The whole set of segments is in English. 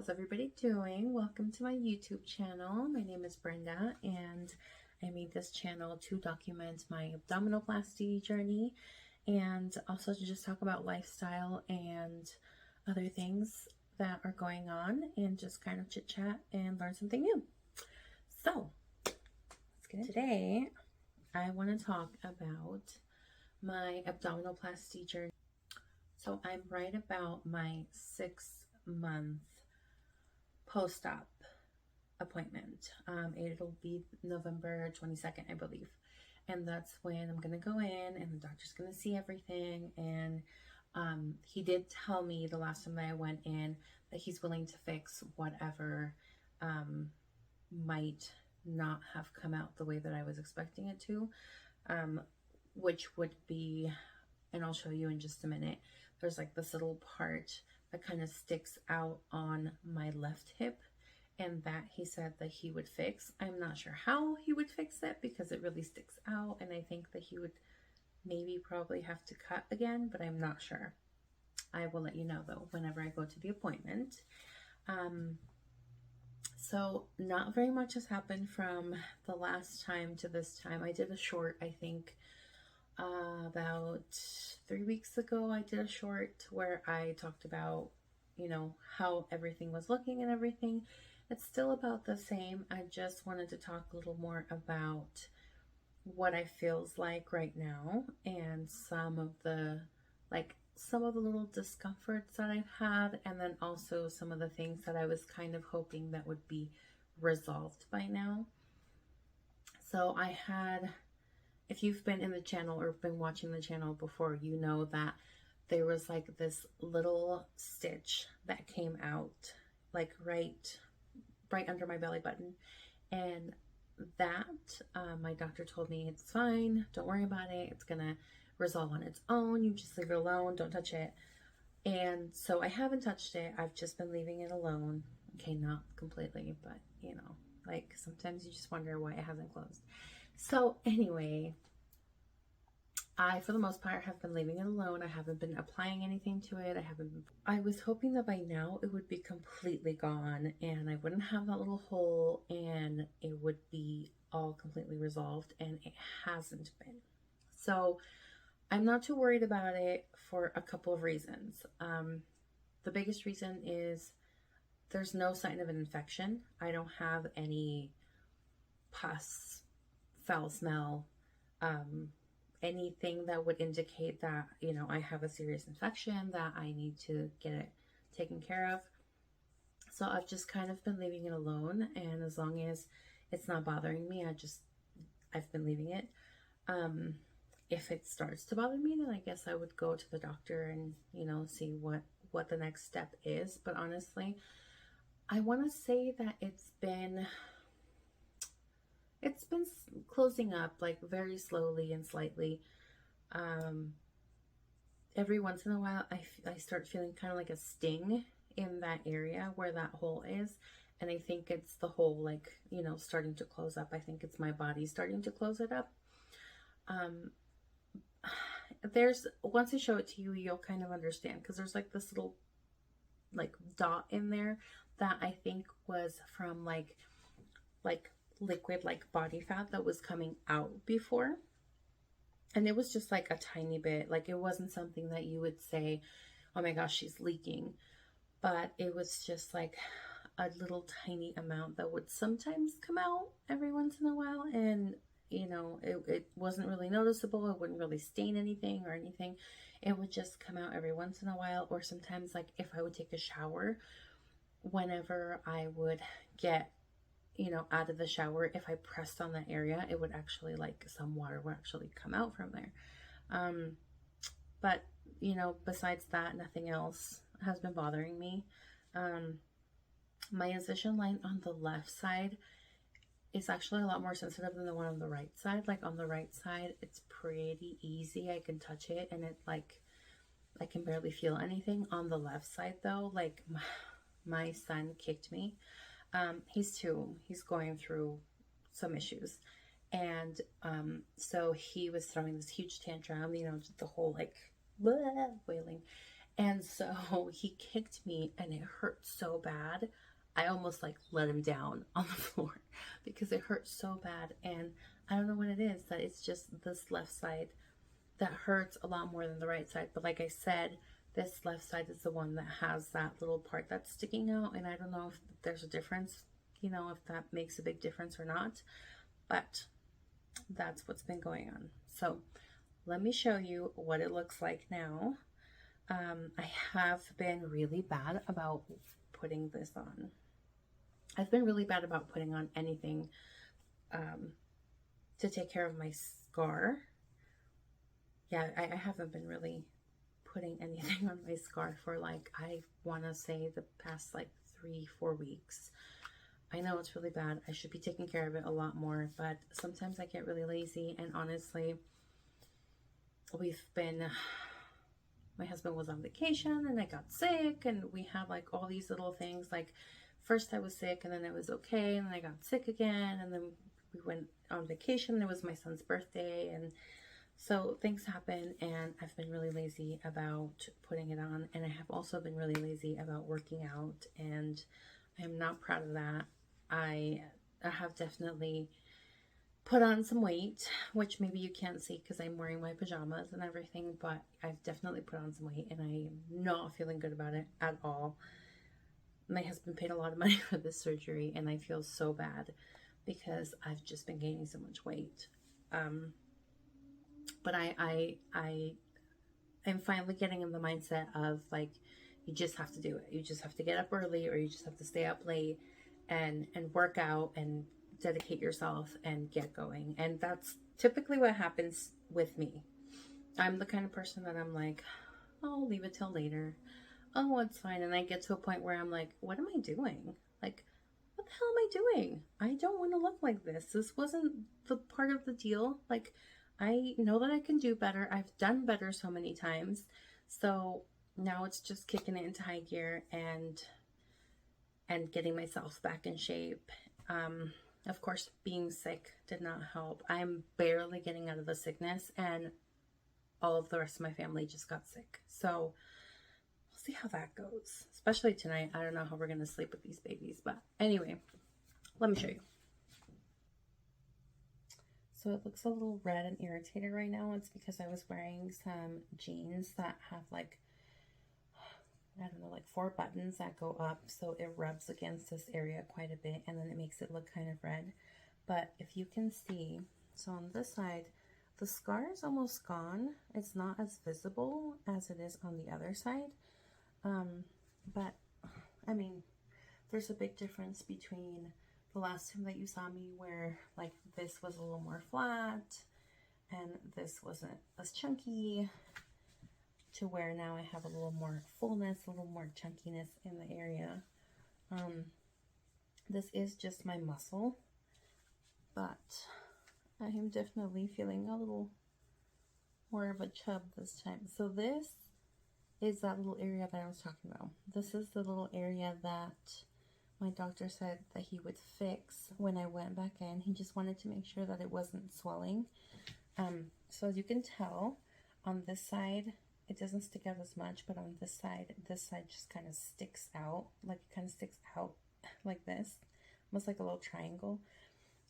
How's everybody doing? Welcome to my YouTube channel. My name is Brenda and I made this channel to document my abdominoplasty journey and also to just talk about lifestyle and other things that are going on and just kind of chit chat and learn something new. So let's get into it. Today I want to talk about my abdominoplasty journey. So I'm right about my 6-month post-op appointment. It'll be November 22nd, I believe. And that's when I'm going to go in and the doctor's going to see everything. And he did tell me the last time that I went in that he's willing to fix whatever might not have come out the way that I was expecting it to, which would be, and I'll show you in just a minute, there's like this little part that kind of sticks out on my left hip, and that he said that he would fix. I'm not sure how he would fix it because it really sticks out, and I think that he would maybe probably have to cut again, but I'm not sure. I will let you know though whenever I go to the appointment. So not very much has happened from the last time to this time. I did a short, I think, about 3 weeks ago. I did a short where I talked about, you know, how everything was looking and everything. It's still about the same. I just wanted to talk a little more about what I feels like right now and some of the little discomforts that I've had, and then also some of the things that I was kind of hoping that would be resolved by now. So I had, if you've been in the channel or been watching the channel before, you know that there was like this little stitch that came out like right under my belly button, and that my doctor told me it's fine, don't worry about it, it's gonna resolve on its own, you just leave it alone, don't touch it. And so I haven't touched it, I've just been leaving it alone. Okay, not completely, but you know, like sometimes you just wonder why it hasn't closed. So anyway, I, for the most part, have been leaving it alone. I haven't been applying anything to it. I was hoping that by now it would be completely gone and I wouldn't have that little hole and it would be all completely resolved, and it hasn't been. So I'm not too worried about it for a couple of reasons. The biggest reason is there's no sign of an infection. I don't have any pus, foul smell, anything that would indicate that, you know, I have a serious infection that I need to get it taken care of. So I've just kind of been leaving it alone, and as long as it's not bothering me, I've been leaving it. If it starts to bother me, then I guess I would go to the doctor and, you know, see what the next step is. But honestly, I want to say that it's been closing up like very slowly and slightly. Every once in a while I start feeling kind of like a sting in that area where that hole is, and I think it's the hole, like, you know, starting to close up. I think it's my body starting to close it up. Once I show it to you, you'll kind of understand, because there's like this little like dot in there that I think was from like liquid, like body fat that was coming out before, and it was just like a tiny bit. Like, it wasn't something that you would say, oh my gosh, she's leaking, but it was just like a little tiny amount that would sometimes come out every once in a while, and you know, it wasn't really noticeable. It wouldn't really stain anything or anything. It would just come out every once in a while, or sometimes like if I would take a shower, whenever I would get, you know, out of the shower, if I pressed on that area, it would actually, like, some water would actually come out from there. But, you know, besides that, nothing else has been bothering me. My incision line on the left side is actually a lot more sensitive than the one on the right side. Like, on the right side, it's pretty easy. I can touch it and it, like, I can barely feel anything. On the left side though, like, my son kicked me. He's 2, he's going through some issues. And so he was throwing this huge tantrum, you know, just the whole like blah, wailing. And so he kicked me and it hurt so bad. I almost like let him down on the floor because it hurt so bad. And I don't know what it is, that it's just this left side that hurts a lot more than the right side. But like I said, this left side is the one that has that little part that's sticking out. And I don't know if there's a difference, you know, if that makes a big difference or not. But that's what's been going on. So let me show you what it looks like now. I have been really bad about putting this on. I've been really bad about putting on anything to take care of my scar. Yeah, I haven't been really putting anything on my scar for like, I want to say the past like 3-4 weeks. I know it's really bad. I should be taking care of it a lot more, but sometimes I get really lazy. And honestly, my husband was on vacation and I got sick, and we had like all these little things. Like first I was sick and then I was okay, and then I got sick again, and then we went on vacation. It was my son's birthday, and so things happen, and I've been really lazy about putting it on. And I have also been really lazy about working out, and I'm not proud of that. I have definitely put on some weight, which maybe you can't see because I'm wearing my pajamas and everything, but I've definitely put on some weight, and I am not feeling good about it at all. My husband paid a lot of money for this surgery, and I feel so bad because I've just been gaining so much weight. But I'm finally getting in the mindset of like, you just have to do it. You just have to get up early, or you just have to stay up late and work out and dedicate yourself and get going. And that's typically what happens with me. I'm the kind of person that I'm like, oh, I'll leave it till later. Oh, it's fine. And I get to a point where I'm like, what am I doing? Like, what the hell am I doing? I don't want to look like this. This wasn't the part of the deal. Like, I know that I can do better. I've done better so many times. So now it's just kicking it into high gear and getting myself back in shape. Of course, being sick did not help. I'm barely getting out of the sickness, and all of the rest of my family just got sick. So we'll see how that goes, especially tonight. I don't know how we're going to sleep with these babies, but anyway, let me show you. So it looks a little red and irritated right now. It's because I was wearing some jeans that have like, I don't know, like 4 buttons that go up, so it rubs against this area quite a bit, and then it makes it look kind of red. But if you can see, so on this side, the scar is almost gone. It's not as visible as it is on the other side. But I mean, there's a big difference between the last time that you saw me, where like this was a little more flat and this wasn't as chunky, to where now I have a little more fullness, a little more chunkiness in the area. This is just my muscle, but I am definitely feeling a little more of a chub this time. So this is that little area that I was talking about. This is the little area that my doctor said that he would fix when I went back in. He just wanted to make sure that it wasn't swelling. So as you can tell, on this side, it doesn't stick out as much, but on this side just kind of sticks out. Like it kind of sticks out like this, almost like a little triangle.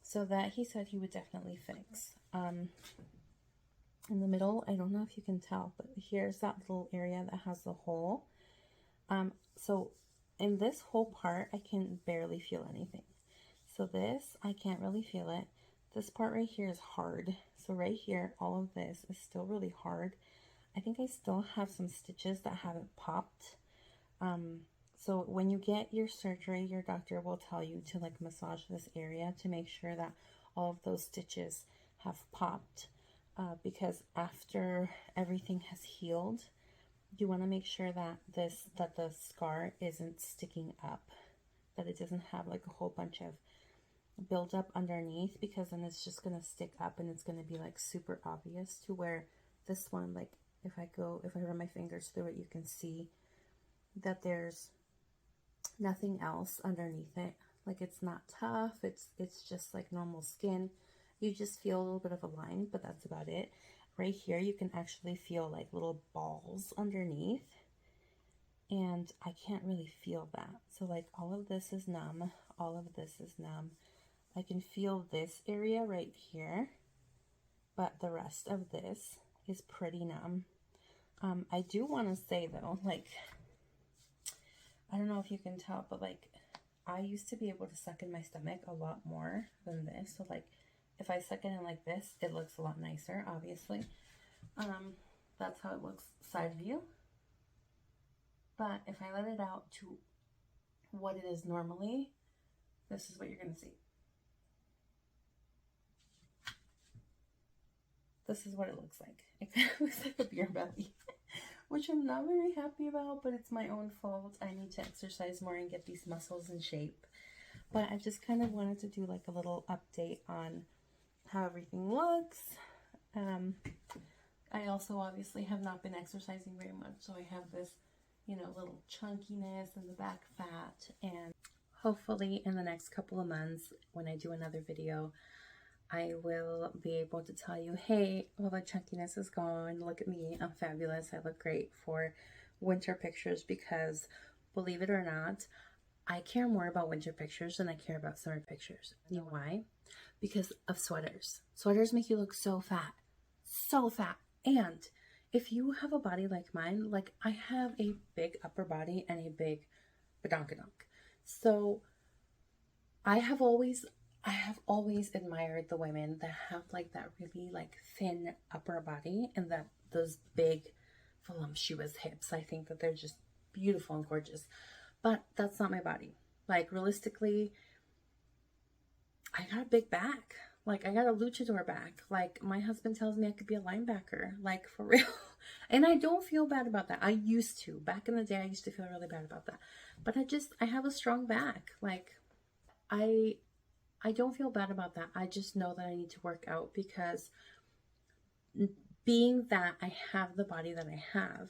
So that he said he would definitely fix. In the middle, I don't know if you can tell, but here's that little area that has the hole. So in this whole part, I can barely feel anything. So this, I can't really feel it. This part right here is hard. So right here, all of this is still really hard. I think I still have some stitches that haven't popped. So when you get your surgery, your doctor will tell you to like massage this area to make sure that all of those stitches have popped. Because after everything has healed, you want to make sure that the scar isn't sticking up, that it doesn't have like a whole bunch of buildup underneath, because then it's just going to stick up and it's going to be like super obvious, to where this one, like if I run my fingers through it, you can see that there's nothing else underneath it. Like it's not tough, it's just like normal skin. You just feel a little bit of a line, but that's about it. Right here, you can actually feel like little balls underneath. and I can't really feel that. So like all of this is numb, all of this is numb. I can feel this area right here, but the rest of this is pretty numb. I do want to say though, like, I don't know if you can tell, but like, I used to be able to suck in my stomach a lot more than this. So like, if I suck it in like this, it looks a lot nicer, obviously. That's how it looks side view. But if I let it out to what it is normally, this is what you're going to see. This is what it looks like. It looks like a beer belly, which I'm not very happy about, but it's my own fault. I need to exercise more and get these muscles in shape. But I just kind of wanted to do like a little update on how everything looks. I also obviously have not been exercising very much, so I have this, you know, little chunkiness in the back fat. And hopefully in the next couple of months, when I do another video, I will be able to tell you, hey, all the chunkiness is gone. Look at me. I'm fabulous. I look great for winter pictures, because believe it or not, I care more about winter pictures than I care about summer pictures. You know why? Because of sweaters. Sweaters make you look so fat. So fat. And if you have a body like mine, like I have a big upper body and a big badonkadonk. So I have always admired the women that have like that really like thin upper body and that those big voluptuous hips. I think that they're just beautiful and gorgeous, but that's not my body. Like realistically, I got a big back. Like I got a luchador back. Like my husband tells me I could be a linebacker, like for real. And I don't feel bad about that. I used to. Back in the day, I used to feel really bad about that. But I have a strong back. Like I don't feel bad about that. I just know that I need to work out, because being that I have the body that I have,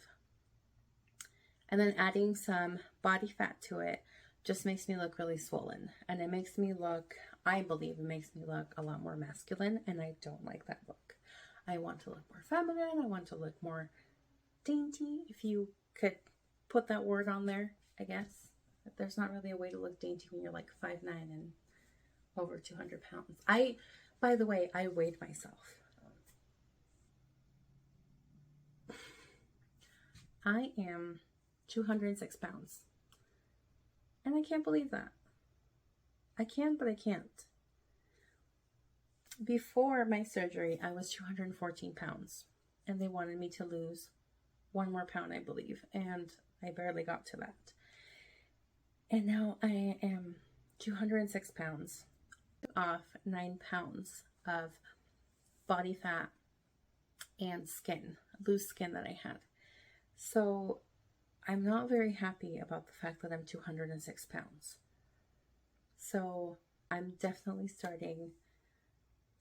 and then adding some body fat to it just makes me look really swollen. And it makes me look, I believe it makes me look a lot more masculine, and I don't like that look. I want to look more feminine. I want to look more dainty, if you could put that word on there, I guess. There's not really a way to look dainty when you're like 5'9" and over 200 pounds. By the way, I weighed myself. I am 206 pounds. And I can't believe that. I can, but I can't. Before my surgery, I was 214 pounds. And they wanted me to lose 1 more pound, I believe. And I barely got to that. And now I am 206 pounds. Off 9 pounds of body fat and skin, loose skin that I had. So I'm not very happy about the fact that I'm 206 pounds. So I'm definitely starting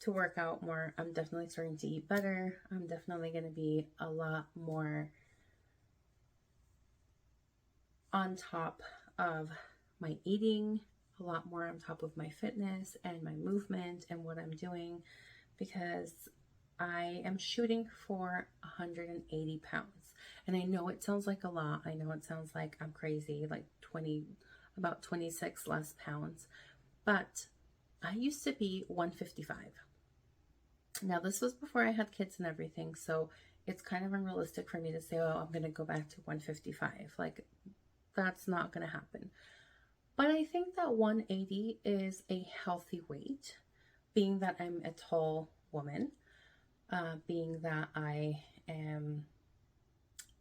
to work out more. I'm definitely starting to eat better. I'm definitely going to be a lot more on top of my eating, a lot more on top of my fitness and my movement and what I'm doing, because I am shooting for 180 pounds. And I know it sounds like a lot. I know it sounds like I'm crazy, like about 26 less pounds. But I used to be 155. Now this was before I had kids and everything. So it's kind of unrealistic for me to say, oh, I'm going to go back to 155. Like that's not going to happen. But I think that 180 is a healthy weight, being that I'm a tall woman, being that I am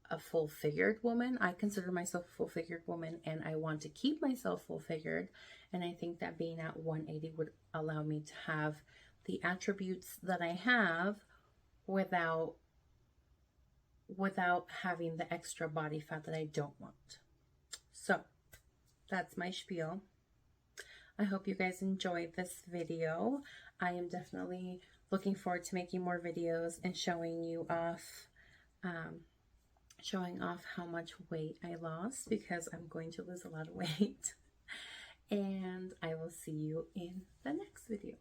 a full-figured woman. I consider myself a full-figured woman, and I want to keep myself full-figured. And I think that being at 180 would allow me to have the attributes that I have without having the extra body fat that I don't want. So that's my spiel. I hope you guys enjoyed this video. I am definitely looking forward to making more videos and showing you off, how much weight I lost, because I'm going to lose a lot of weight. And I will see you in the next video.